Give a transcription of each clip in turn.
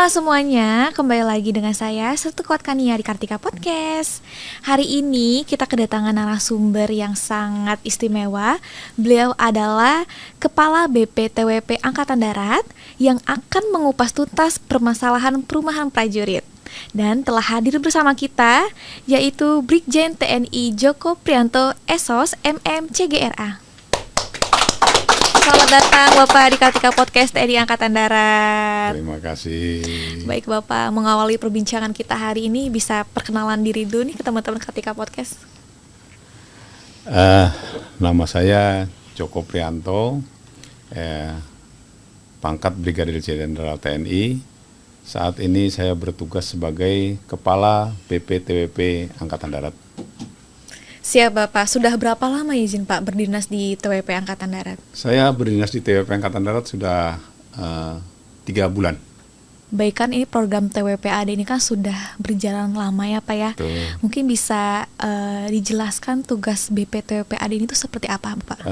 Halo semuanya, kembali lagi dengan saya Setu Kuatkania di Kartika Podcast. Hari ini kita kedatangan narasumber yang sangat istimewa. Beliau adalah Kepala BPTWP Angkatan Darat yang akan mengupas tuntas permasalahan perumahan prajurit. Dan telah hadir bersama kita yaitu Brigjen TNI Joko Priyanto SOS MM CGRA. Selamat datang Bapak di Kartika Podcast TNI Angkatan Darat. Terima kasih. Baik Bapak, mengawali perbincangan kita hari ini bisa perkenalan diri dulu nih ke teman-teman Kartika Podcast. Nama saya Joko Priyanto, pangkat Brigadir Jenderal TNI. Saat ini saya bertugas sebagai Kepala BPTWP Angkatan Darat. Siap Bapak, sudah berapa lama izin Pak berdinas di TWP Angkatan Darat? Saya berdinas di TWP Angkatan Darat sudah 3 bulan. Baik, kan ini program TWP-AD ini kan sudah berjalan lama ya Pak ya. Betul. Mungkin bisa dijelaskan tugas BPTWP-AD ini itu seperti apa Pak?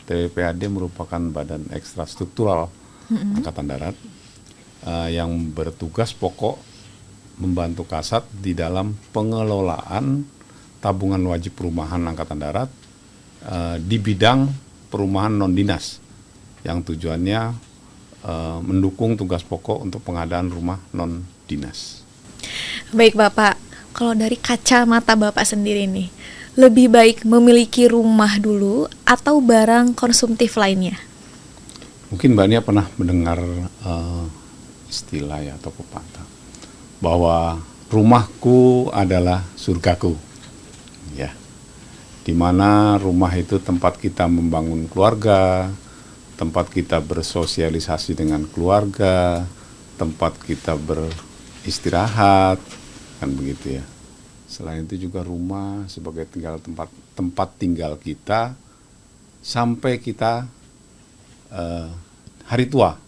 TWP-AD merupakan badan ekstra struktural Angkatan Darat yang bertugas pokok membantu Kasat di dalam pengelolaan tabungan wajib perumahan Angkatan Darat di bidang perumahan non-dinas yang tujuannya mendukung tugas pokok untuk pengadaan rumah non-dinas. Baik Bapak, kalau dari kacamata Bapak sendiri nih, lebih baik memiliki rumah dulu atau barang konsumtif lainnya? Mungkin Mbak Nia pernah mendengar istilah ya atau pepatah bahwa rumahku adalah surgaku. Ya, di mana rumah itu tempat kita membangun keluarga, tempat kita bersosialisasi dengan keluarga, tempat kita beristirahat, kan begitu ya. Selain itu juga rumah sebagai tempat tinggal kita sampai kita hari tua.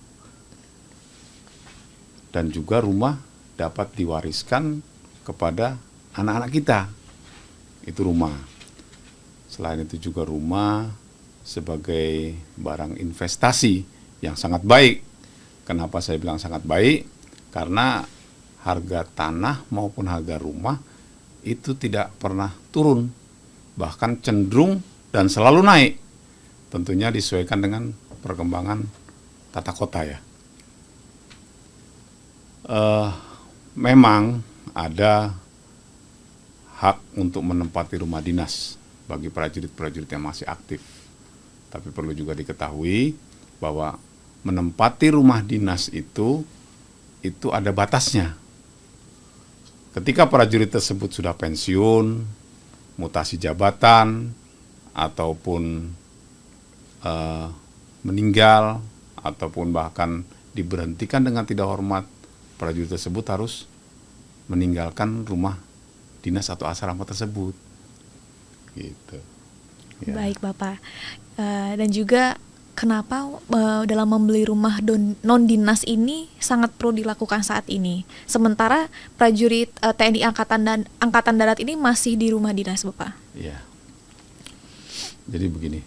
Dan juga rumah dapat diwariskan kepada anak-anak kita. Itu rumah. Selain itu juga rumah sebagai barang investasi yang sangat baik. Kenapa saya bilang sangat baik? Karena harga tanah maupun harga rumah itu tidak pernah turun, bahkan cenderung dan selalu naik. Tentunya disesuaikan dengan perkembangan tata kota ya. Memang ada hak untuk menempati rumah dinas bagi prajurit-prajurit yang masih aktif. Tapi perlu juga diketahui bahwa menempati rumah dinas itu ada batasnya. Ketika prajurit tersebut sudah pensiun, mutasi jabatan, ataupun meninggal, ataupun bahkan diberhentikan dengan tidak hormat, prajurit tersebut harus meninggalkan rumah dinas atau asrama tersebut, gitu. Ya. Baik Bapak, dan juga kenapa dalam membeli rumah non-dinas ini sangat perlu dilakukan saat ini, sementara prajurit TNI Angkatan Darat ini masih di rumah dinas Bapak? Ya, jadi begini,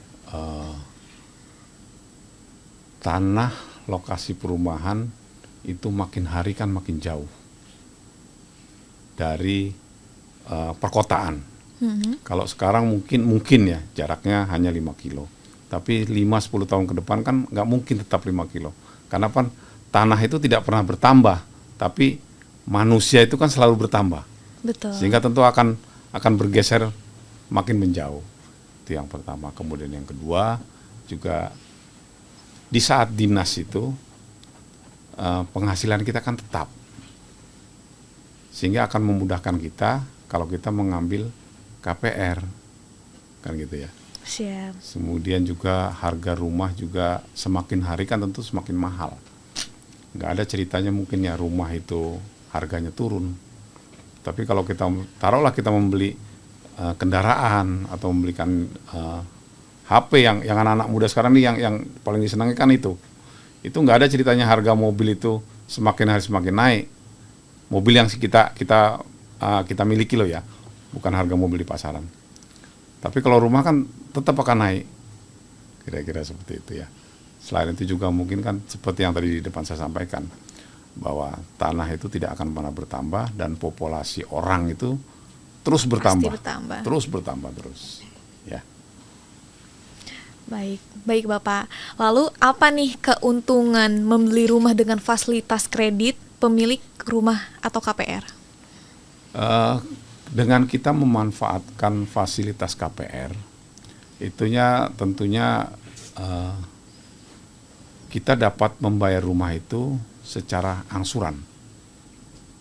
tanah lokasi perumahan itu makin hari kan makin jauh dari perkotaan. Kalau sekarang mungkin ya jaraknya hanya 5 kilo. Tapi 5-10 tahun ke depan kan nggak mungkin tetap 5 kilo. Karena kan tanah itu tidak pernah bertambah, tapi manusia itu kan selalu bertambah. Betul. Sehingga tentu akan bergeser makin menjauh. Itu yang pertama. Kemudian yang kedua juga di saat dinas itu penghasilan kita kan tetap. Sehingga akan memudahkan kita kalau kita mengambil KPR, kan gitu ya. Siap. Kemudian juga harga rumah juga semakin hari kan tentu semakin mahal. Nggak ada ceritanya mungkin ya rumah itu harganya turun. Tapi kalau kita taruhlah kita membeli kendaraan atau membelikan HP yang anak-anak muda sekarang nih yang paling disenangi kan itu nggak ada ceritanya harga mobil itu semakin hari semakin naik. Mobil yang kita miliki loh ya, bukan harga mobil di pasaran. Tapi kalau rumah kan tetap akan naik, kira-kira seperti itu ya. Selain itu juga mungkin kan seperti yang tadi di depan saya sampaikan, bahwa tanah itu tidak akan pernah bertambah dan populasi orang itu terus bertambah, terus bertambah terus. Ya. Baik Bapak. Lalu apa nih keuntungan membeli rumah dengan fasilitas kredit pemilik rumah atau KPR? Dengan kita memanfaatkan fasilitas KPR, itunya tentunya kita dapat membayar rumah itu secara angsuran.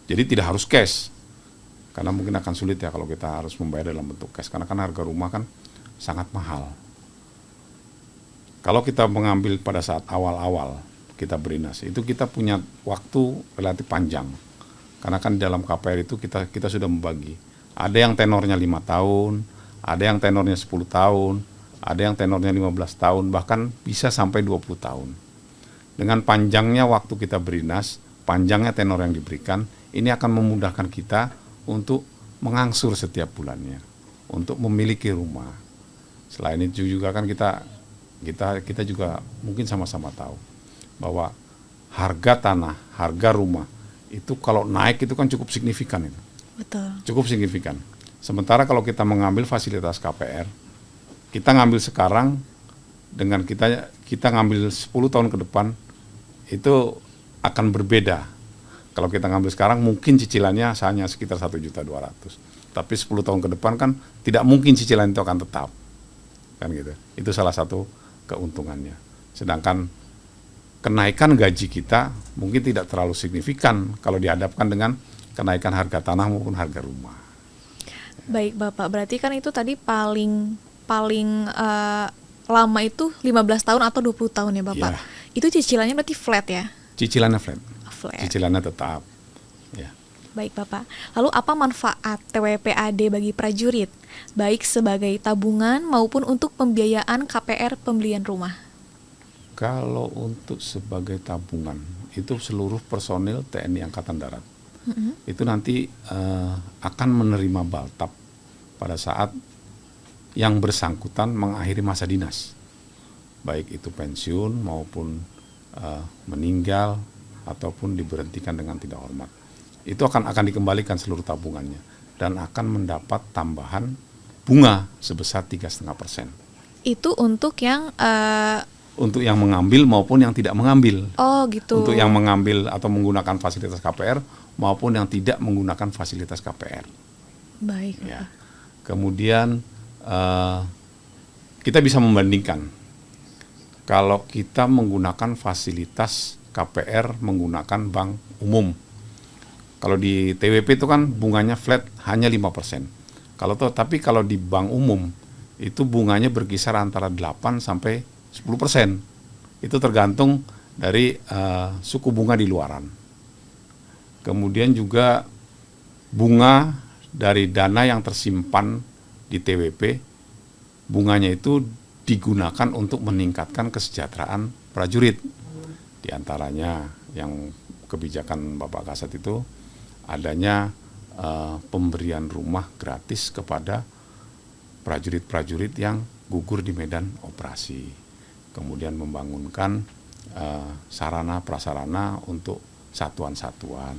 Jadi tidak harus cash, karena mungkin akan sulit ya kalau kita harus membayar dalam bentuk cash, karena kan harga rumah kan sangat mahal. Kalau kita mengambil pada saat awal-awal kita berinas, itu kita punya waktu relatif panjang. Karena kan dalam KPR itu kita sudah membagi. Ada yang tenornya 5 tahun, ada yang tenornya 10 tahun, ada yang tenornya 15 tahun, bahkan bisa sampai 20 tahun. Dengan panjangnya waktu kita berinas, panjangnya tenor yang diberikan, ini akan memudahkan kita untuk mengangsur setiap bulannya, untuk memiliki rumah. Selain itu juga kan kita juga mungkin sama-sama tahu bahwa harga tanah, harga rumah itu kalau naik itu kan cukup signifikan itu. Betul. Cukup signifikan. Sementara kalau kita mengambil fasilitas KPR, kita ngambil sekarang dengan kita ngambil 10 tahun ke depan itu akan berbeda. Kalau kita ngambil sekarang mungkin cicilannya hanya sekitar 1.200.000. Tapi 10 tahun ke depan kan tidak mungkin cicilan itu akan tetap. Kan gitu. Itu salah satu keuntungannya. Sedangkan kenaikan gaji kita mungkin tidak terlalu signifikan kalau dihadapkan dengan kenaikan harga tanah maupun harga rumah. Baik Bapak, berarti kan itu tadi paling lama itu 15 tahun atau 20 tahun ya Bapak. Ya. Itu cicilannya berarti flat ya? Cicilannya flat. Cicilannya tetap. Ya. Baik Bapak. Lalu apa manfaat TWPAD bagi prajurit, baik sebagai tabungan maupun untuk pembiayaan KPR pembelian rumah? Kalau untuk sebagai tabungan, itu seluruh personil TNI Angkatan Darat. Itu nanti akan menerima baltap pada saat yang bersangkutan mengakhiri masa dinas. Baik itu pensiun maupun meninggal ataupun diberhentikan dengan tidak hormat. Itu akan dikembalikan seluruh tabungannya dan akan mendapat tambahan bunga sebesar 3,5%. Itu untuk yang mengambil maupun yang tidak mengambil. Oh gitu. Untuk yang mengambil atau menggunakan fasilitas KPR maupun yang tidak menggunakan fasilitas KPR. Baik. Ya. Kemudian kita bisa membandingkan. Kalau kita menggunakan fasilitas KPR menggunakan bank umum. Kalau di TWP itu kan bunganya flat hanya 5%. Tapi kalau di bank umum itu bunganya berkisar antara 8 sampai 10%. Itu tergantung dari suku bunga di luaran. Kemudian juga bunga dari dana yang tersimpan di TWP, bunganya itu digunakan untuk meningkatkan kesejahteraan prajurit. Di antaranya yang kebijakan Bapak Kasat itu adanya pemberian rumah gratis kepada prajurit-prajurit yang gugur di medan operasi. Kemudian membangunkan sarana prasarana untuk satuan-satuan,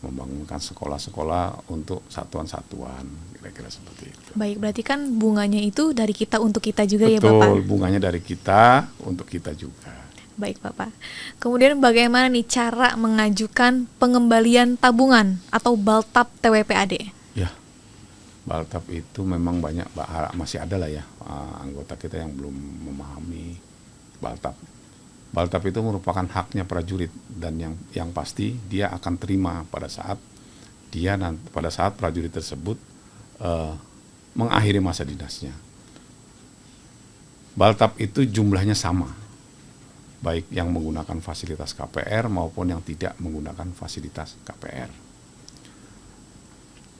membangunkan sekolah-sekolah untuk satuan-satuan, kira-kira seperti itu. Baik, berarti kan bunganya itu dari kita untuk kita juga. Betul, ya Bapak? Betul, bunganya dari kita untuk kita juga. Baik Bapak. Kemudian bagaimana nih cara mengajukan pengembalian tabungan atau baltap TWPAD? Ya, baltap itu memang banyak, masih ada lah ya anggota kita yang belum memahami baltap. Baltap itu merupakan haknya prajurit dan yang pasti dia akan terima pada saat prajurit tersebut mengakhiri masa dinasnya. Baltap itu jumlahnya sama, baik yang menggunakan fasilitas KPR maupun yang tidak menggunakan fasilitas KPR.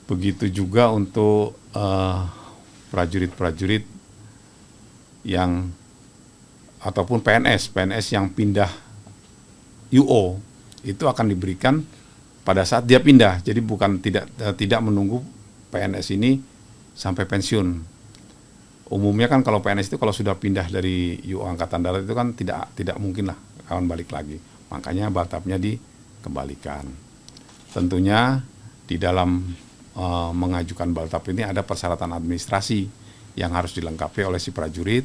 Begitu juga untuk prajurit-prajurit yang ataupun PNS yang pindah UO itu akan diberikan pada saat dia pindah. Jadi bukan tidak menunggu PNS ini sampai pensiun. Umumnya kan kalau PNS itu kalau sudah pindah dari UO Angkatan Darat itu kan tidak mungkin lah akan balik lagi. Makanya baltapnya kembalikan. Tentunya di dalam mengajukan baltap ini ada persyaratan administrasi yang harus dilengkapi oleh si prajurit,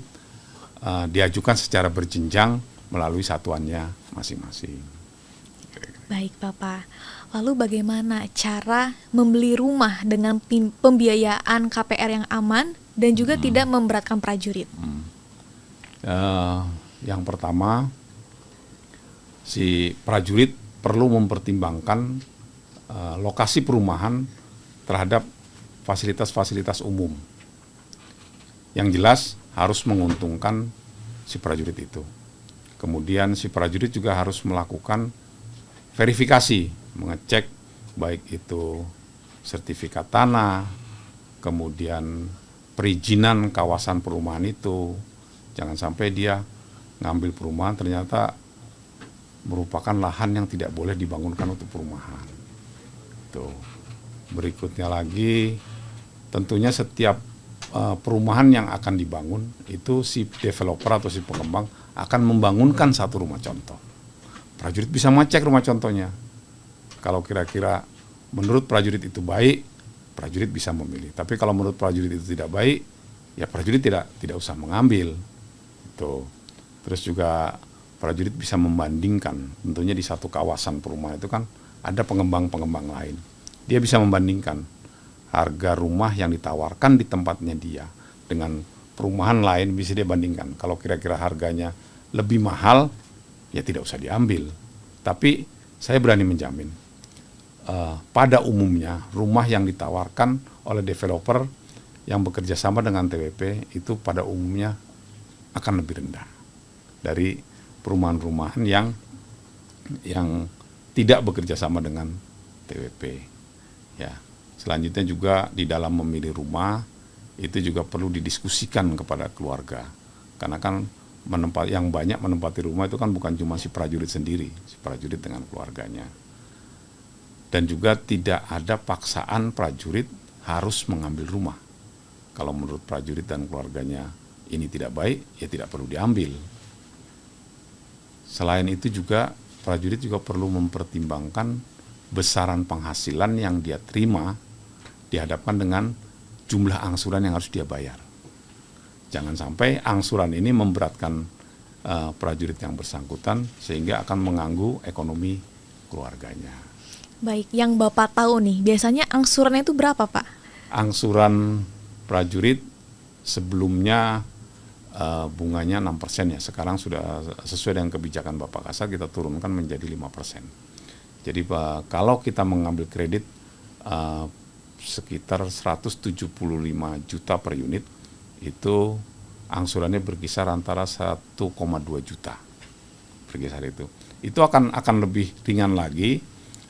diajukan secara berjenjang melalui satuannya masing-masing. Baik Bapak, lalu bagaimana cara membeli rumah dengan pembiayaan KPR yang aman dan juga tidak memberatkan prajurit? Yang pertama, si prajurit perlu mempertimbangkan lokasi perumahan terhadap fasilitas-fasilitas umum. Yang jelas harus menguntungkan si prajurit itu. Kemudian si prajurit juga harus melakukan verifikasi, mengecek baik itu sertifikat tanah, kemudian perizinan kawasan perumahan itu. Jangan sampai dia ngambil perumahan ternyata merupakan lahan yang tidak boleh dibangunkan untuk perumahan. Tuh. Berikutnya lagi, tentunya setiap perumahan yang akan dibangun itu si developer atau si pengembang akan membangunkan satu rumah contoh. Prajurit bisa mengecek rumah contohnya. Kalau kira-kira menurut prajurit itu baik, prajurit bisa memilih. Tapi kalau menurut prajurit itu tidak baik, ya prajurit tidak usah mengambil. Itu. Terus juga prajurit bisa membandingkan. Tentunya di satu kawasan perumahan itu kan ada pengembang-pengembang lain. Dia bisa membandingkan harga rumah yang ditawarkan di tempatnya dia dengan perumahan lain, bisa dia bandingkan. Kalau kira-kira harganya lebih mahal, ya tidak usah diambil. Tapi saya berani menjamin, pada umumnya rumah yang ditawarkan oleh developer yang bekerja sama dengan TWP itu pada umumnya akan lebih rendah dari perumahan-perumahan yang tidak bekerja sama dengan TWP. Ya, selanjutnya juga di dalam memilih rumah itu juga perlu didiskusikan kepada keluarga, karena kan yang banyak menempati rumah itu kan bukan cuma si prajurit sendiri, si prajurit dengan keluarganya. Dan juga tidak ada paksaan prajurit harus mengambil rumah. Kalau menurut prajurit dan keluarganya ini tidak baik, ya tidak perlu diambil. Selain itu juga prajurit juga perlu mempertimbangkan besaran penghasilan yang dia terima dihadapkan dengan jumlah angsuran yang harus dia bayar. Jangan sampai angsuran ini memberatkan prajurit yang bersangkutan sehingga akan mengganggu ekonomi keluarganya. Baik, yang Bapak tahu nih, biasanya angsurannya itu berapa Pak? Angsuran prajurit sebelumnya bunganya 6% ya. Sekarang sudah sesuai dengan kebijakan Bapak Kasat kita turunkan menjadi 5%. Jadi kalau kita mengambil kredit sekitar 175 juta per unit, itu angsurannya berkisar antara 1,2 juta. Berkisar itu. Itu akan lebih ringan lagi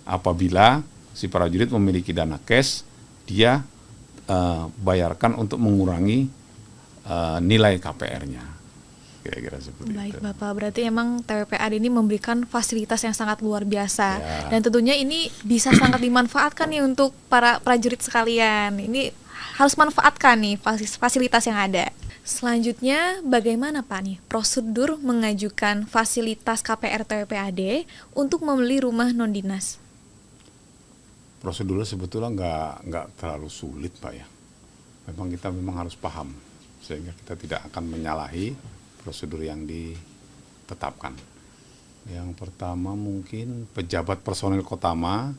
apabila si prajurit memiliki dana cash, dia bayarkan untuk mengurangi nilai KPR-nya. Kira-kira seperti itu. Baik Bapak, berarti emang TWPAD ini memberikan fasilitas yang sangat luar biasa. Ya. Dan tentunya ini bisa sangat dimanfaatkan nih untuk para prajurit sekalian. Ini harus manfaatkan nih fasilitas yang ada. Selanjutnya, bagaimana Pak nih prosedur mengajukan fasilitas KPR TWPAD untuk membeli rumah non-dinas? Prosedurnya sebetulnya nggak terlalu sulit Pak ya. Kita memang harus paham sehingga kita tidak akan menyalahi prosedur yang ditetapkan. Yang pertama mungkin pejabat personil Kotama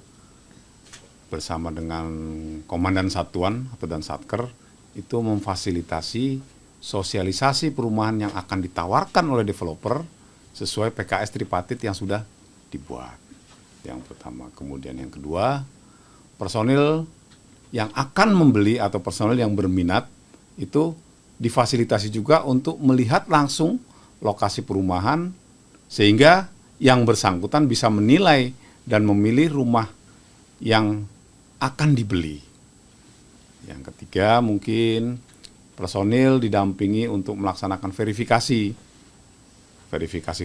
bersama dengan komandan satuan atau dan satker itu memfasilitasi sosialisasi perumahan yang akan ditawarkan oleh developer sesuai PKS tripartit yang sudah dibuat. Yang pertama. Kemudian yang kedua, personil yang akan membeli atau personil yang berminat itu difasilitasi juga untuk melihat langsung lokasi perumahan sehingga yang bersangkutan bisa menilai dan memilih rumah yang akan dibeli. Yang ketiga mungkin personil didampingi untuk melaksanakan verifikasi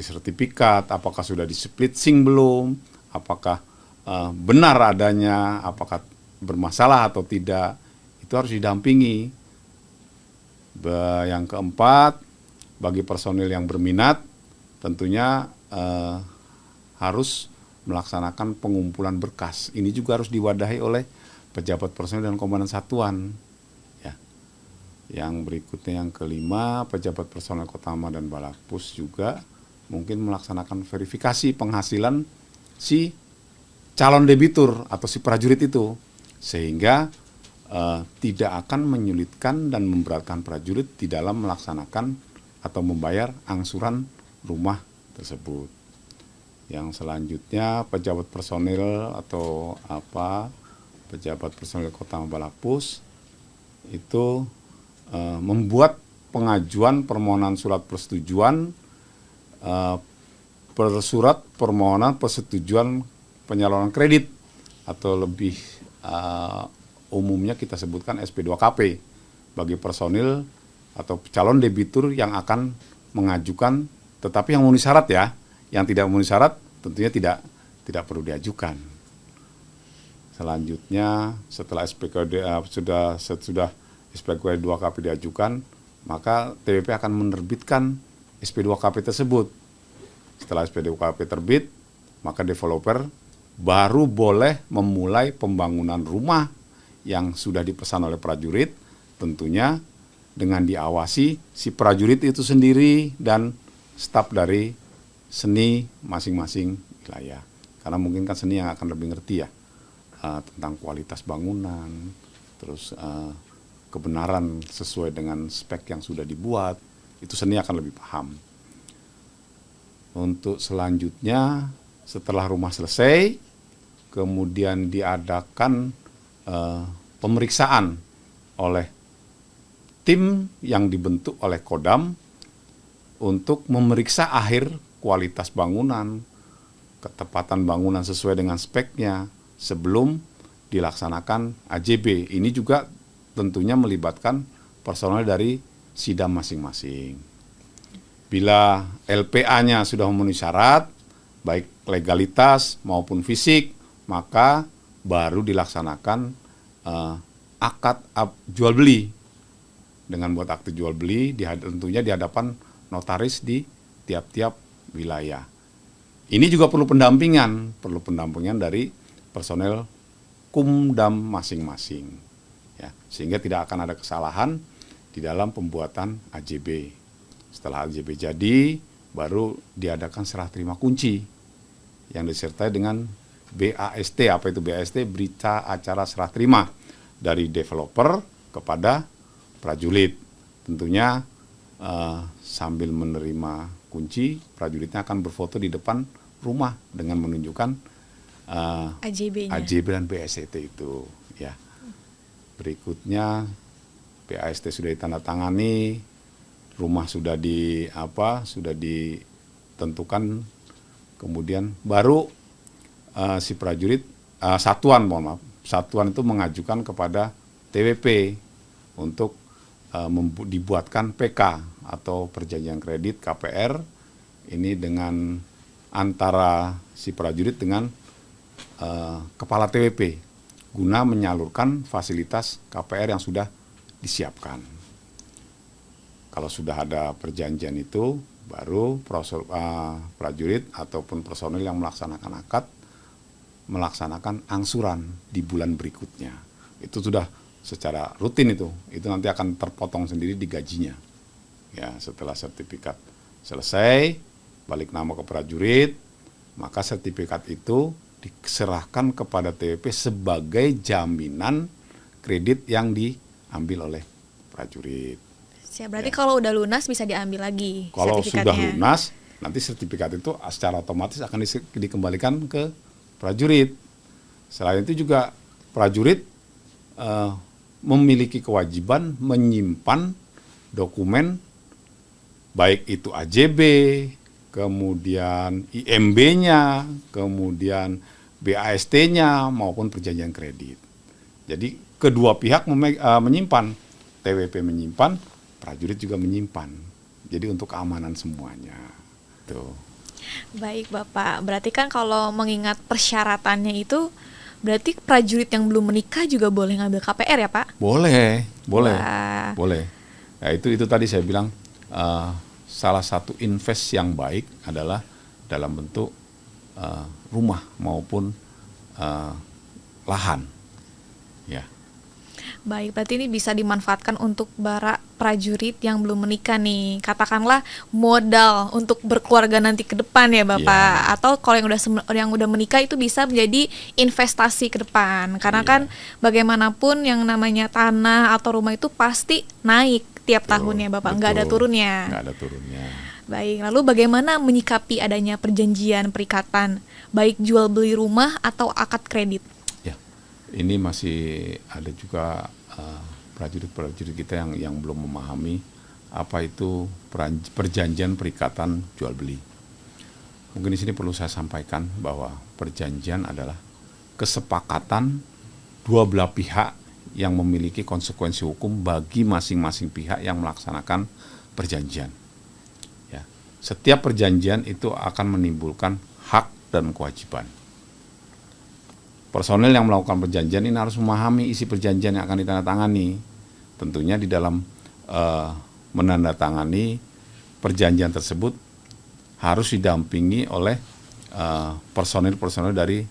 sertifikat, apakah sudah di split sync belum, apakah benar adanya, apakah bermasalah atau tidak, itu harus didampingi. Yang keempat, bagi personil yang berminat tentunya harus melaksanakan pengumpulan berkas. Ini juga harus diwadahi oleh pejabat personil dan komandan satuan. Ya. Yang berikutnya yang kelima, pejabat personil Kotama dan Balakpus juga mungkin melaksanakan verifikasi penghasilan si calon debitur atau si prajurit itu, sehingga tidak akan menyulitkan dan memberatkan prajurit di dalam melaksanakan atau membayar angsuran rumah tersebut. Yang selanjutnya pejabat personil atau pejabat personil Kotama Balakpus itu membuat pengajuan permohonan surat persetujuan surat permohonan persetujuan penyaluran kredit atau lebih umumnya kita sebutkan SP2KP bagi personil atau calon debitur yang akan mengajukan, tetapi yang memenuhi syarat ya, yang tidak memenuhi syarat tentunya tidak perlu diajukan. Selanjutnya setelah sudah SP2KP diajukan, maka TWP akan menerbitkan SP2KP tersebut. Setelah SP2KP terbit, maka developer baru boleh memulai pembangunan rumah yang sudah dipesan oleh prajurit, tentunya dengan diawasi si prajurit itu sendiri dan staf dari seni masing-masing wilayah. Karena mungkin kan seni yang akan lebih ngerti ya tentang kualitas bangunan, terus kebenaran sesuai dengan spek yang sudah dibuat, itu seni akan lebih paham. Untuk selanjutnya, setelah rumah selesai, kemudian diadakan pemeriksaan oleh tim yang dibentuk oleh Kodam untuk memeriksa akhir kualitas bangunan, ketepatan bangunan sesuai dengan speknya sebelum dilaksanakan AJB. Ini juga tentunya melibatkan personel dari Sidam masing-masing. Bila LPA-nya sudah memenuhi syarat, baik legalitas maupun fisik, maka baru dilaksanakan akad jual beli. Dengan buat akte jual beli tentunya di hadapan notaris di tiap-tiap wilayah. Ini juga perlu pendampingan dari personel Kumdam masing-masing. Ya, sehingga tidak akan ada kesalahan di dalam pembuatan AJB. Setelah AJB jadi, baru diadakan serah terima kunci yang disertai dengan BAST. Apa itu BAST? Berita acara serah terima dari developer kepada prajurit. Tentunya sambil menerima kunci, prajuritnya akan berfoto di depan rumah dengan menunjukkan AJB dan BAST itu. Ya. Berikutnya BAST sudah ditandatangani, rumah sudah ditentukan, kemudian baru si prajurit satuan itu mengajukan kepada TWP untuk dibuatkan PK atau perjanjian kredit KPR ini dengan antara si prajurit dengan kepala TWP guna menyalurkan fasilitas KPR yang sudah disiapkan. Kalau sudah ada perjanjian itu, baru prajurit ataupun personil yang melaksanakan akad melaksanakan angsuran di bulan berikutnya. Itu sudah secara rutin itu nanti akan terpotong sendiri di gajinya. Ya, setelah sertifikat selesai, balik nama ke prajurit, maka sertifikat itu diserahkan kepada TWP sebagai jaminan kredit yang diambil oleh prajurit. Berarti kalau udah lunas bisa diambil lagi sertifikatnya. Kalau sudah lunas, nanti sertifikat itu secara otomatis akan dikembalikan ke prajurit. Selain itu juga prajurit memiliki kewajiban menyimpan dokumen baik itu AJB, kemudian IMB-nya, kemudian BAST-nya maupun perjanjian kredit. Jadi kedua pihak menyimpan, TWP menyimpan, prajurit juga menyimpan. Jadi untuk keamanan semuanya. Tuh. Baik Bapak, berarti kan kalau mengingat persyaratannya itu berarti prajurit yang belum menikah juga boleh ngambil KPR ya Pak? Boleh. Wah. Boleh. Ya, itu tadi saya bilang salah satu invest yang baik adalah dalam bentuk rumah maupun lahan. Ya. Baik, berarti ini bisa dimanfaatkan untuk para prajurit yang belum menikah nih. Katakanlah modal untuk berkeluarga nanti ke depan ya, Bapak. Atau kalau yang udah menikah itu bisa menjadi investasi ke depan. Karena kan bagaimanapun yang namanya tanah atau rumah itu pasti naik tiap tahunnya, Bapak. Nggak ada turunnya. Nggak ada turunnya. Baik, lalu bagaimana menyikapi adanya perjanjian perikatan baik jual beli rumah atau akad kredit? Ini masih ada juga prajurit-prajurit kita yang belum memahami apa itu perjanjian perikatan jual beli. Mungkin di sini perlu saya sampaikan bahwa perjanjian adalah kesepakatan dua belah pihak yang memiliki konsekuensi hukum bagi masing-masing pihak yang melaksanakan perjanjian. Ya, setiap perjanjian itu akan menimbulkan hak dan kewajiban. Personel yang melakukan perjanjian ini harus memahami isi perjanjian yang akan ditandatangani. Tentunya di dalam menandatangani perjanjian tersebut harus didampingi oleh personil-personil dari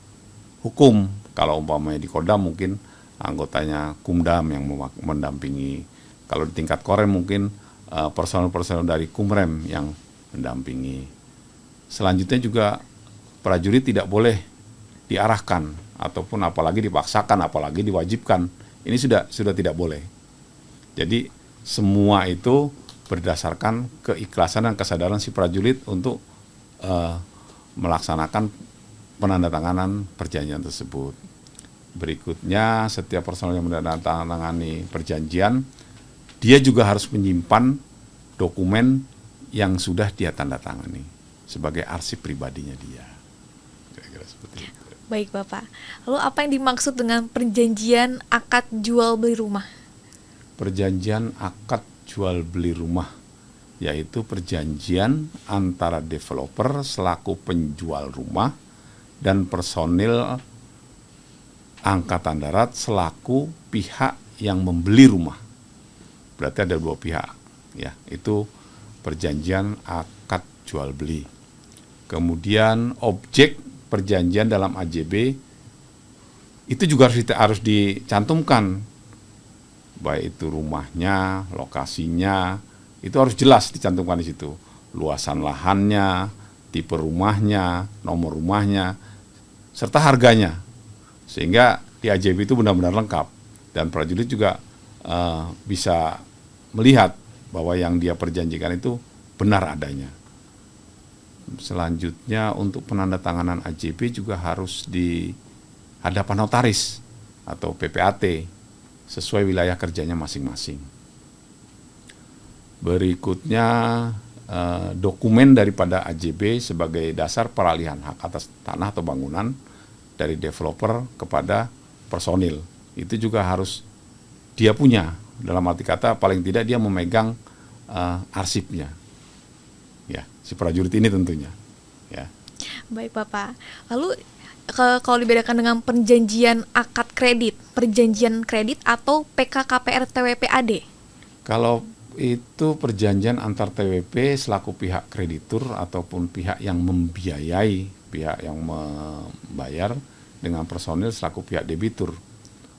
hukum. Kalau umpamanya di Kodam mungkin anggotanya Kumdam yang mendampingi. Kalau di tingkat Korem mungkin personil-personil dari Kumrem yang mendampingi. Selanjutnya juga prajurit tidak boleh diarahkan ataupun apalagi dipaksakan, apalagi diwajibkan. Ini sudah tidak boleh. Jadi semua itu berdasarkan keikhlasan dan kesadaran si prajurit untuk melaksanakan penandatanganan perjanjian tersebut. Berikutnya, setiap personel yang menandatangani perjanjian, dia juga harus menyimpan dokumen yang sudah dia tandatangani sebagai arsip pribadinya dia. Kira-kira seperti itu. Baik, Bapak. Lalu apa yang dimaksud dengan perjanjian akad jual beli rumah? Perjanjian akad jual beli rumah yaitu perjanjian antara developer selaku penjual rumah dan personil Angkatan Darat selaku pihak yang membeli rumah. Berarti ada dua pihak, ya. Itu perjanjian akad jual beli. Kemudian objek perjanjian dalam AJB itu juga harus dicantumkan, baik itu rumahnya, lokasinya, itu harus jelas dicantumkan di situ. Luasan lahannya, tipe rumahnya, nomor rumahnya, serta harganya. Sehingga di AJB itu benar-benar lengkap dan prajurit juga bisa melihat bahwa yang dia perjanjikan itu benar adanya. Selanjutnya untuk penandatanganan AJB juga harus di hadapan notaris atau PPAT sesuai wilayah kerjanya masing-masing. Berikutnya dokumen daripada AJB sebagai dasar peralihan hak atas tanah atau bangunan dari developer kepada personil. Itu juga harus dia punya, dalam arti kata paling tidak dia memegang arsipnya. Ya, si prajurit ini tentunya. Ya. Baik, Bapak. Lalu kalau dibedakan dengan perjanjian akad kredit, perjanjian kredit atau PKKPR TWP-AD? Kalau itu perjanjian antar TWP selaku pihak kreditur ataupun pihak yang membiayai, pihak yang membayar dengan personil selaku pihak debitur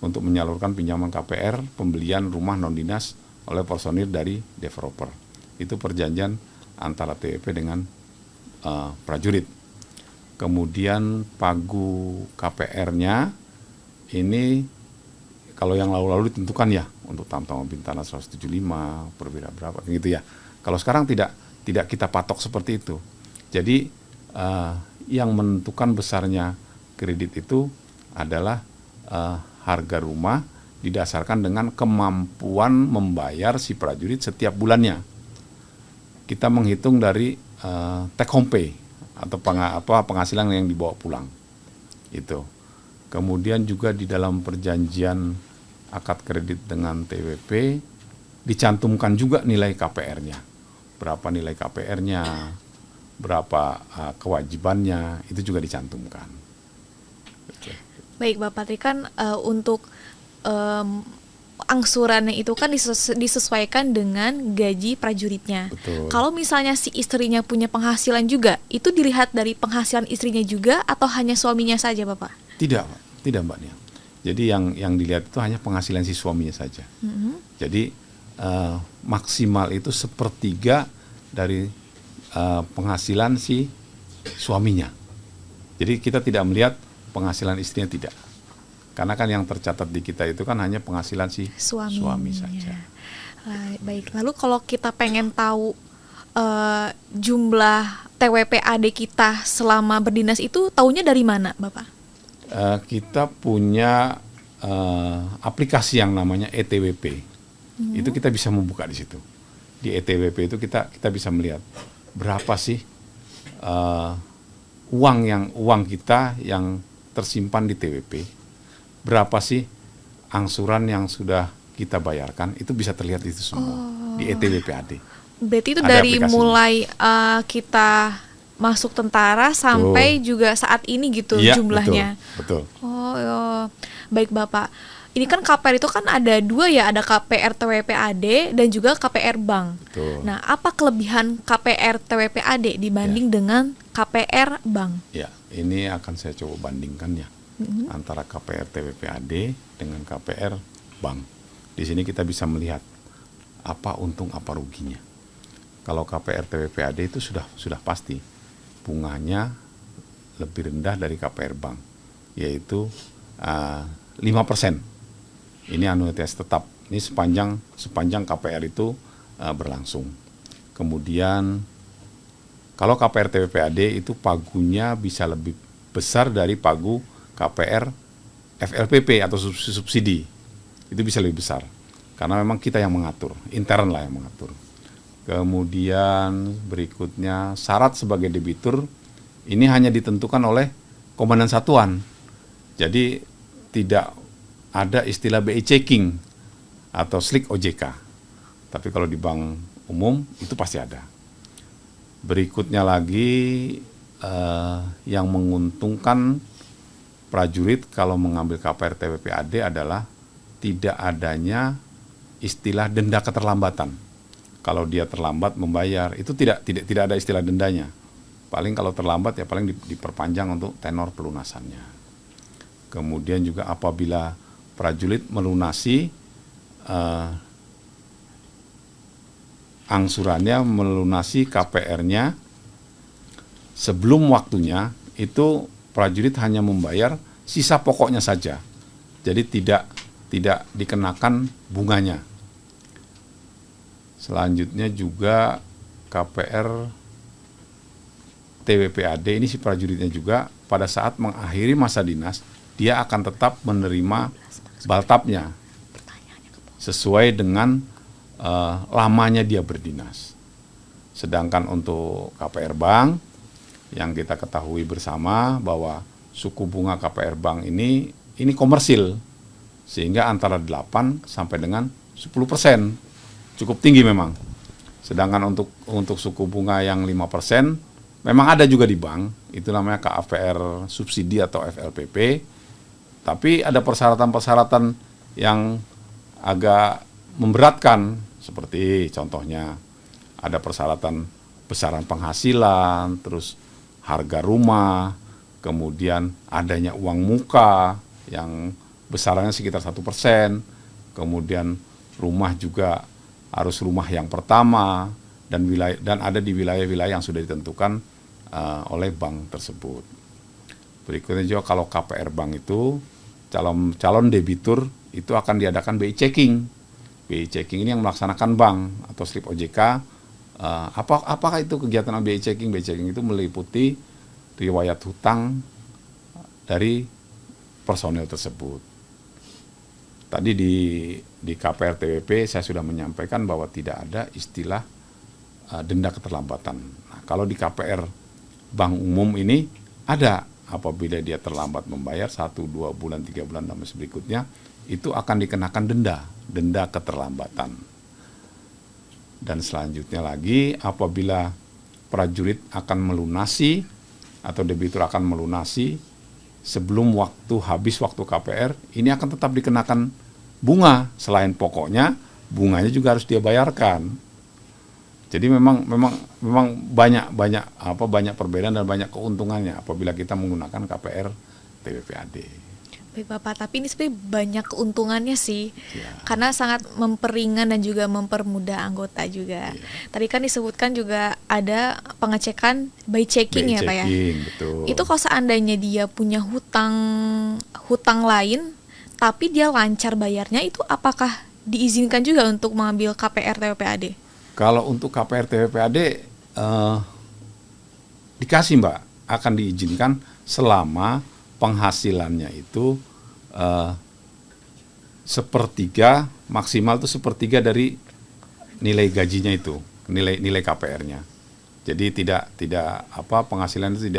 untuk menyalurkan pinjaman KPR pembelian rumah non-dinas oleh personil dari developer. Itu perjanjian antara TWP dengan prajurit. Kemudian pagu KPR-nya ini kalau yang lalu-lalu ditentukan ya untuk Tamtama Bintana 175 perwira berapa gitu ya. Kalau sekarang tidak kita patok seperti itu. Jadi yang menentukan besarnya kredit itu adalah harga rumah didasarkan dengan kemampuan membayar si prajurit setiap bulannya. Kita menghitung dari take home pay atau penghasilan yang dibawa pulang. Itu. Kemudian juga di dalam perjanjian akad kredit dengan TWP dicantumkan juga nilai KPR-nya. Berapa nilai KPR-nya, berapa kewajibannya, itu juga dicantumkan. Baik, Bapak, tadi kan untuk angsurannya itu kan disesuaikan dengan gaji prajuritnya. Betul. Kalau misalnya si istrinya punya penghasilan juga, itu dilihat dari penghasilan istrinya juga atau hanya suaminya saja, Bapak? Tidak, tidak Mbak Nia. Jadi yang dilihat itu hanya penghasilan si suaminya saja. Jadi maksimal itu 1/3 dari penghasilan si suaminya. Jadi kita tidak melihat penghasilan istrinya, tidak. Karena kan yang tercatat di kita itu kan hanya penghasilan si suami saja. Baik, lalu kalau kita pengen tahu jumlah TWPAD kita selama berdinas itu taunya dari mana, Bapak? Kita punya aplikasi yang namanya ETWP. Itu kita bisa membuka di situ. Di ETWP itu kita bisa melihat berapa sih uang kita yang tersimpan di TWP. Berapa sih angsuran yang sudah kita bayarkan, itu bisa terlihat itu semua di ETWPAD. Berarti itu Ada dari aplikasinya. mulai kita masuk tentara sampai juga saat ini gitu Iya, jumlahnya. Betul. Baik Bapak. Ini kan KPR itu kan ada 2 ya, ada KPR TWPAD dan juga KPR Bank. Betul. Nah, apa kelebihan KPR TWPAD dibanding dengan KPR Bank? Ya, ini akan saya coba bandingkan ya. Antara KPR TWPAD dengan KPR Bank. Di sini kita bisa melihat apa untung apa ruginya. Kalau KPR TWPAD itu sudah pasti bunganya lebih rendah dari KPR Bank, yaitu 5%. Ini anuitas tetap. Ini sepanjang KPR itu berlangsung. Kemudian kalau KPR TWPAD itu pagunya bisa lebih besar dari pagu KPR FLPP atau subsidi. Itu bisa lebih besar. Karena memang kita yang mengatur, intern lah yang mengatur. Kemudian berikutnya syarat sebagai debitur ini hanya ditentukan oleh komandan satuan. Jadi tidak ada istilah BI checking atau slik OJK. Tapi kalau di bank umum itu pasti ada. Berikutnya lagi yang menguntungkan prajurit kalau mengambil KPR TWPAD adalah tidak adanya istilah denda keterlambatan. Kalau dia terlambat membayar, itu tidak ada istilah dendanya. Paling kalau terlambat ya paling diperpanjang untuk tenor pelunasannya. Kemudian juga apabila prajurit melunasi angsurannya, melunasi KPR-nya sebelum waktunya, itu prajurit hanya membayar sisa pokoknya saja. Jadi tidak dikenakan bunganya. Selanjutnya juga KPR TWPAD ini si prajuritnya juga pada saat mengakhiri masa dinas, dia akan tetap menerima baltapnya sesuai dengan lamanya dia berdinas. Sedangkan untuk KPR Bank, yang kita ketahui bersama bahwa suku bunga KPR Bank ini komersil, sehingga antara 8 sampai dengan 10%, cukup tinggi memang. Sedangkan untuk suku bunga yang 5%, memang ada juga di bank, itu namanya KPR subsidi atau FLPP, tapi ada persyaratan-persyaratan yang agak memberatkan, seperti contohnya ada persyaratan besaran penghasilan, terus harga rumah, kemudian adanya uang muka yang besarannya sekitar 1%, kemudian rumah juga harus rumah yang pertama, dan ada di wilayah-wilayah yang sudah ditentukan oleh bank tersebut. Berikutnya juga kalau KPR Bank itu calon debitur itu akan diadakan BI checking. BI checking ini yang melaksanakan bank atau slip OJK. Apakah itu kegiatan BI checking? BI checking itu meliputi riwayat hutang dari personel tersebut. Tadi di KPR TWP saya sudah menyampaikan bahwa tidak ada istilah denda keterlambatan. Nah, kalau di KPR Bank Umum ini ada, apabila dia terlambat membayar 1, 2 bulan, 3 bulan dan berikutnya, itu akan dikenakan denda keterlambatan. Dan selanjutnya lagi, apabila prajurit akan melunasi atau debitur akan melunasi sebelum habis waktu KPR, ini akan tetap dikenakan bunga. Selain pokoknya, bunganya juga harus dia bayarkan. Jadi memang banyak perbedaan dan banyak keuntungannya apabila kita menggunakan KPR TWPAD. Baik Bapak, tapi ini sebenarnya banyak keuntungannya sih, Ya. karena sangat memperingan dan juga mempermudah anggota juga. Ya. Tadi kan disebutkan juga ada pengecekan by checking ya Pak ya. Betul. Itu kalau seandainya dia punya hutang lain, tapi dia lancar bayarnya, itu apakah diizinkan juga untuk mengambil KPR TWPAD? Kalau untuk KPR TWPAD dikasih Mbak, akan diizinkan selama penghasilannya itu sepertiga, maksimal itu sepertiga dari nilai gajinya itu, nilai KPR-nya. Jadi tidak penghasilan itu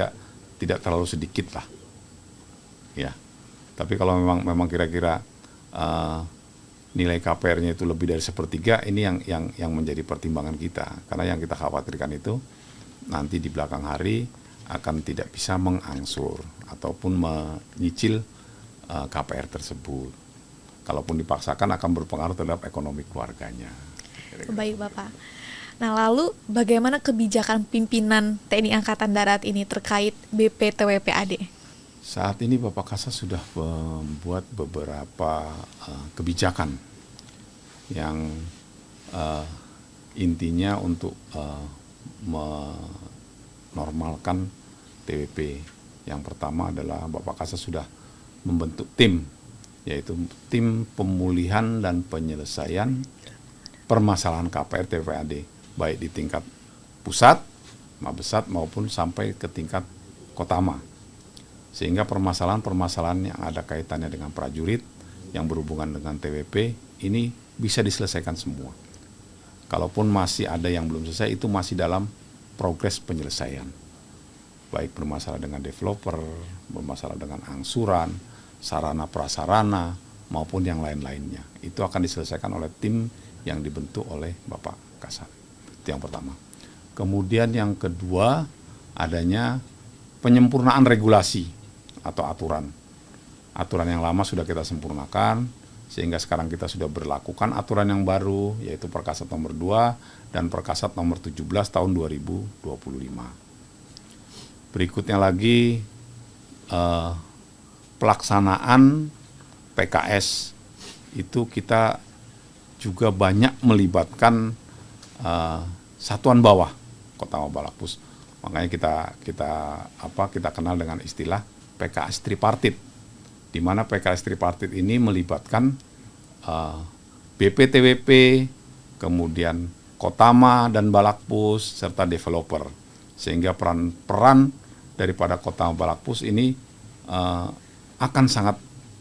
tidak terlalu sedikit lah, ya. Tapi kalau memang kira-kira nilai KPR-nya itu lebih dari sepertiga, ini yang menjadi pertimbangan kita, karena yang kita khawatirkan itu nanti di belakang hari akan tidak bisa mengangsur ataupun menyicil KPR tersebut. Kalaupun dipaksakan akan berpengaruh terhadap ekonomi keluarganya. Baik Bapak. Nah lalu bagaimana kebijakan pimpinan TNI Angkatan Darat ini terkait BPTWPAD? Saat ini Bapak Kasat sudah membuat beberapa kebijakan yang intinya untuk menormalkan TWP. Yang pertama adalah Bapak Kasat sudah membentuk tim, yaitu tim pemulihan dan penyelesaian permasalahan KPR TWPAD, baik di tingkat pusat, Mabesat maupun sampai ke tingkat Kotama. Sehingga permasalahan-permasalahan yang ada kaitannya dengan prajurit yang berhubungan dengan TWP ini bisa diselesaikan semua. Kalaupun masih ada yang belum selesai, itu masih dalam progres penyelesaian. Baik bermasalah dengan developer, bermasalah dengan angsuran, sarana prasarana, maupun yang lain-lainnya. Itu akan diselesaikan oleh tim yang dibentuk oleh Bapak Kasat. Itu yang pertama. Kemudian yang kedua, adanya penyempurnaan regulasi atau aturan. Aturan yang lama sudah kita sempurnakan, sehingga sekarang kita sudah berlakukan aturan yang baru, yaitu Perkasat nomor 2 dan Perkasat nomor 17 tahun 2025. Berikutnya lagi pelaksanaan PKS itu kita juga banyak melibatkan satuan bawah Kota Balakpus. Makanya kita kenal dengan istilah PKS tripartit, di mana PKS tripartit ini melibatkan BPTWP, kemudian Kotama dan Balakpus serta developer, sehingga peran daripada Kota Balakpus ini akan sangat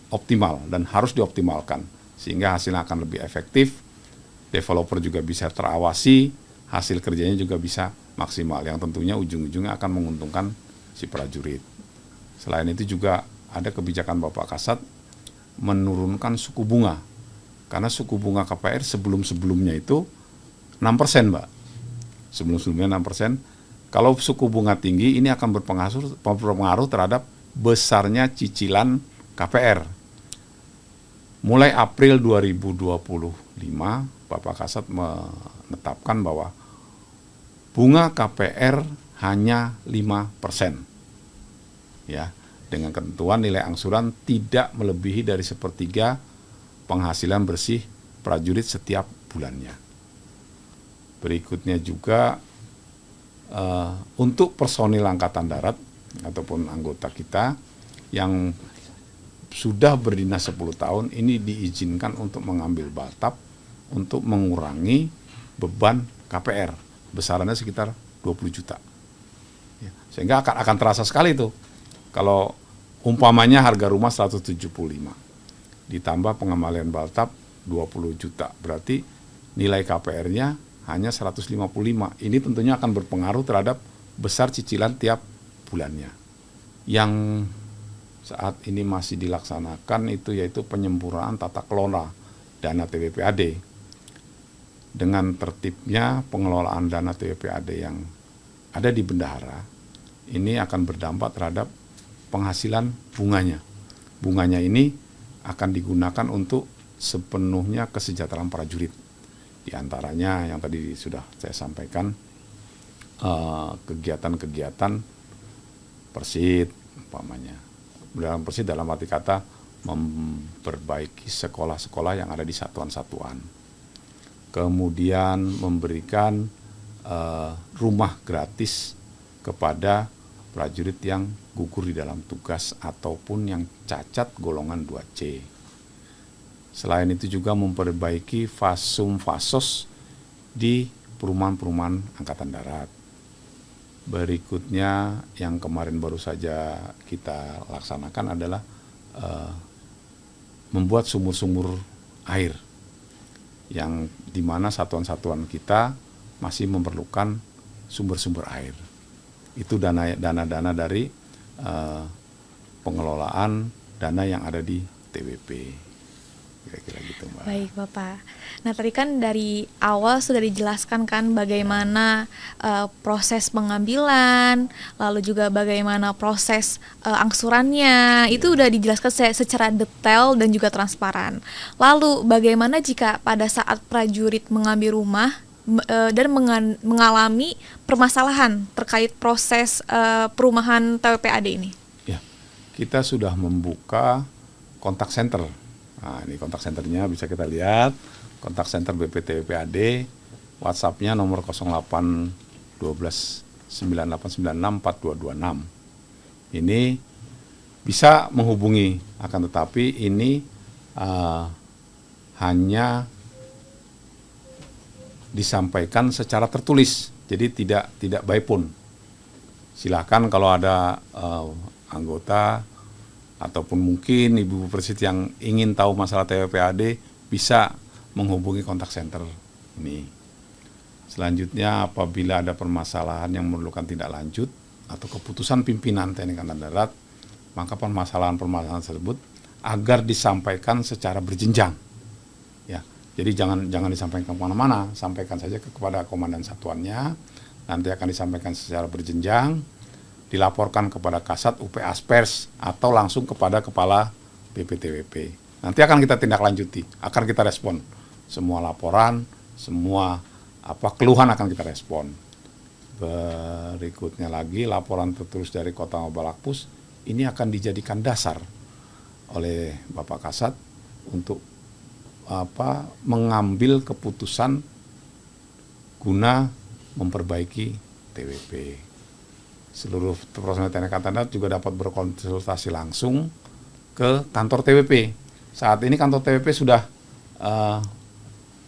optimal dan harus dioptimalkan, sehingga hasilnya akan lebih efektif, developer juga bisa terawasi, hasil kerjanya juga bisa maksimal, yang tentunya ujung-ujungnya akan menguntungkan si prajurit. Selain itu juga ada kebijakan Bapak Kasat menurunkan suku bunga, karena suku bunga KPR sebelum-sebelumnya itu 6%, Mbak. Sebelum-sebelumnya 6%. Kalau suku bunga tinggi, ini akan berpengaruh terhadap besarnya cicilan KPR. Mulai April 2025, Bapak Kasat menetapkan bahwa bunga KPR hanya 5%. Ya, dengan ketentuan nilai angsuran tidak melebihi dari sepertiga penghasilan bersih prajurit setiap bulannya. Berikutnya juga untuk personil Angkatan Darat ataupun anggota kita yang sudah berdinas 10 tahun, ini diizinkan untuk mengambil batap untuk mengurangi beban KPR. Besarannya sekitar 20 juta. Ya, sehingga akan terasa sekali itu. Kalau umpamanya harga rumah 175, ditambah pengembalian batap 20 juta, berarti nilai KPR-nya hanya 155. Ini tentunya akan berpengaruh terhadap besar cicilan tiap bulannya. Yang saat ini masih dilaksanakan itu yaitu penyempurnaan tata kelola dana TWPAD. Dengan tertibnya pengelolaan dana TWPAD yang ada di bendahara, ini akan berdampak terhadap penghasilan bunganya. Bunganya ini akan digunakan untuk sepenuhnya kesejahteraan prajurit. Di antaranya yang tadi sudah saya sampaikan, kegiatan-kegiatan Persid umpamanya. Dalam Persid dalam arti kata memperbaiki sekolah-sekolah yang ada di satuan-satuan. Kemudian memberikan rumah gratis kepada prajurit yang gugur di dalam tugas ataupun yang cacat golongan 2C. Selain itu juga memperbaiki fasum-fasos di perumahan-perumahan Angkatan Darat. Berikutnya yang kemarin baru saja kita laksanakan adalah membuat sumur-sumur air yang dimana satuan-satuan kita masih memerlukan sumber-sumber air. Itu dana-dana dari pengelolaan dana yang ada di TWP. Kira-kira gitu, Mbak. Baik, Bapak. Nah, tadi kan dari awal sudah dijelaskan kan bagaimana proses pengambilan, lalu juga bagaimana proses angsurannya. Itu udah dijelaskan secara detail dan juga transparan. Lalu bagaimana jika pada saat prajurit mengambil rumah dan mengalami permasalahan terkait proses perumahan TWPAD ini? Ya, kita sudah membuka kontak center. Nah, ini kontak centernya bisa kita lihat, kontak center BPTWPAD, WhatsApp-nya nomor 08 12 9896 4226. Ini bisa menghubungi, akan tetapi ini hanya disampaikan secara tertulis, jadi tidak by phone. Silakan kalau ada anggota ataupun mungkin Ibu Persid yang ingin tahu masalah TWPAD bisa menghubungi kontak center ini. Selanjutnya apabila ada permasalahan yang memerlukan tindak lanjut atau keputusan pimpinan TNI Angkatan Darat, maka permasalahan-permasalahan tersebut agar disampaikan secara berjenjang. Ya, jadi jangan disampaikan kemana-mana, sampaikan saja kepada komandan satuannya, nanti akan disampaikan secara berjenjang, dilaporkan kepada Kasat UP Aspers atau langsung kepada Kepala BPTWP. Nanti akan kita tindak lanjuti, akan kita respon. Semua laporan, semua keluhan akan kita respon. Berikutnya lagi laporan tertulis dari Kota Balakpus ini akan dijadikan dasar oleh Bapak Kasat untuk mengambil keputusan guna memperbaiki TWP. Seluruh personel TNI Angkatan Darat juga dapat berkonsultasi langsung ke kantor TWP. Saat ini kantor TWP sudah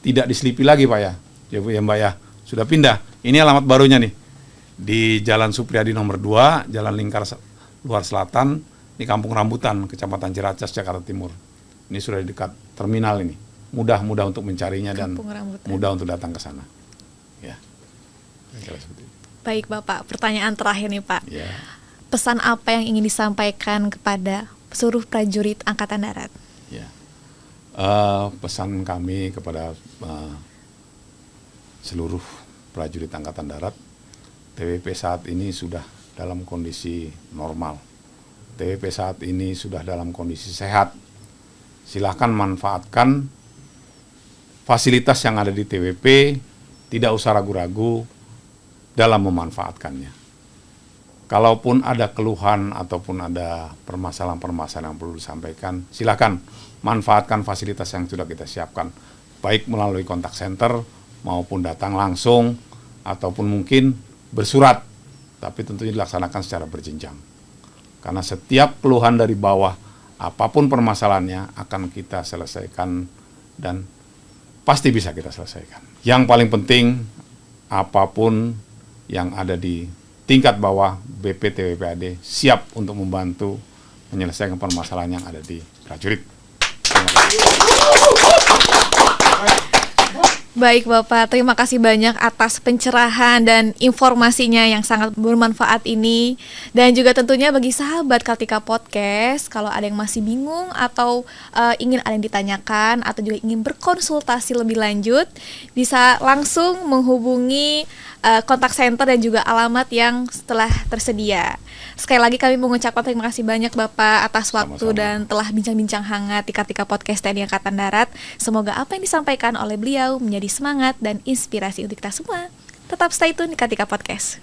tidak diselipi lagi, Pak ya. Ya Bu ya Mbak ya, sudah pindah. Ini alamat barunya nih. Di Jalan Supriyadi nomor 2, Jalan Lingkar Luar Selatan, di Kampung Rambutan, Kecamatan Ciracas, Jakarta Timur. Ini sudah di dekat terminal ini. Mudah untuk mencarinya dan mudah untuk datang ke sana. Ya. Kira-kira seperti itu. Baik Bapak, pertanyaan terakhir nih Pak. Ya. Pesan apa yang ingin disampaikan kepada seluruh prajurit Angkatan Darat? Ya. Pesan kami kepada seluruh prajurit Angkatan Darat, TWP saat ini sudah dalam kondisi normal. TWP saat ini sudah dalam kondisi sehat. Silakan manfaatkan fasilitas yang ada di TWP, tidak usah ragu-ragu dalam memanfaatkannya. Kalaupun ada keluhan ataupun ada permasalahan-permasalahan yang perlu disampaikan, silakan manfaatkan fasilitas yang sudah kita siapkan, baik melalui kontak center maupun datang langsung ataupun mungkin bersurat, tapi tentunya dilaksanakan secara berjenjang. Karena setiap keluhan dari bawah, apapun permasalahannya akan kita selesaikan dan pasti bisa kita selesaikan. Yang paling penting, apapun yang ada di tingkat bawah, BPTWPAD siap untuk membantu menyelesaikan permasalahan yang ada di prajurit. Baik Bapak, terima kasih banyak atas pencerahan dan informasinya yang sangat bermanfaat ini. Dan juga tentunya bagi sahabat Kartika Podcast, kalau ada yang masih bingung atau ingin ada yang ditanyakan atau juga ingin berkonsultasi lebih lanjut, bisa langsung menghubungi kontak center dan juga alamat yang setelah tersedia. Sekali lagi kami mengucapkan terima kasih banyak Bapak atas waktu Sama-sama. dan telah bincang-bincang hangat di Kartika Podcast TNI Angkatan Darat. Semoga apa yang disampaikan oleh beliau menjadi semangat dan inspirasi untuk kita semua. Tetap stay tune di Kartika Podcast.